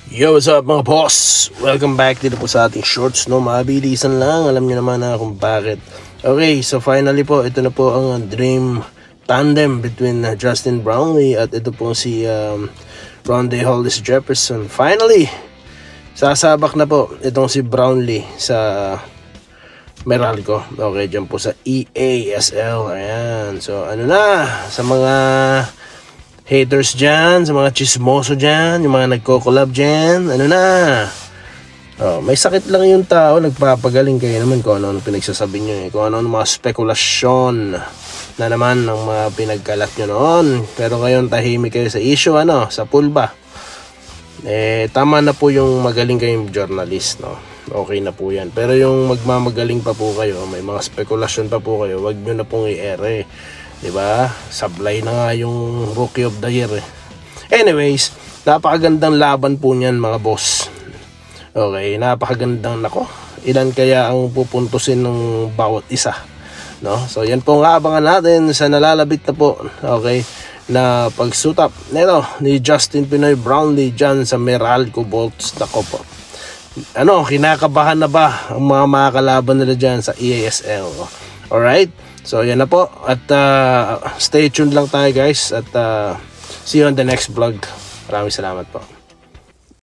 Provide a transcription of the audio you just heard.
Yo, what's up mga boss? Welcome back dito po sa ating shorts, no? Mabilisan lang, alam niyo naman na kung bakit. Okay, so finally po, ito na po ang dream tandem between Justin Brownlee at ito po si Rondé Hollis Jefferson. Finally, sasabak na po itong si Brownlee sa Meralco. Okay, dyan po sa EASL. Ayan, so ano na, sa mga haters dyan, sa mga chismoso dyan, yung mga nagko-collab dyan, ano na, may sakit lang yung tao, nagpapagaling kayo naman kung ano pinagsasabi nyo kung ano mga spekulasyon na naman ng mga pinagkalat nyo noon. Pero ngayon tahimik kayo sa issue, sa pool ba, tama na po yung magaling kayong journalist, okay na po yan. Pero yung magmamagaling pa po kayo, may mga spekulasyon pa po kayo, wag nyo na pong i-ere. Diba? Sablay na nga yung Rookie of the Year. Anyways, napakagandang laban po niyan mga boss. Okay, napakagandang nako. Ilan kaya ang pupuntusin ng bawat isa, no? So yan po nga abangan natin sa nalalabit na po. Okay, na pagsutap nito ni Justin Pinoy Brownlee dyan sa Meralco Bolts. Nako po. Kinakabahan na ba ang mga makakalaban nila dyan sa EASL? Alright? So yan na po at stay tuned lang tayo guys at see you on the next vlog. Maraming salamat po.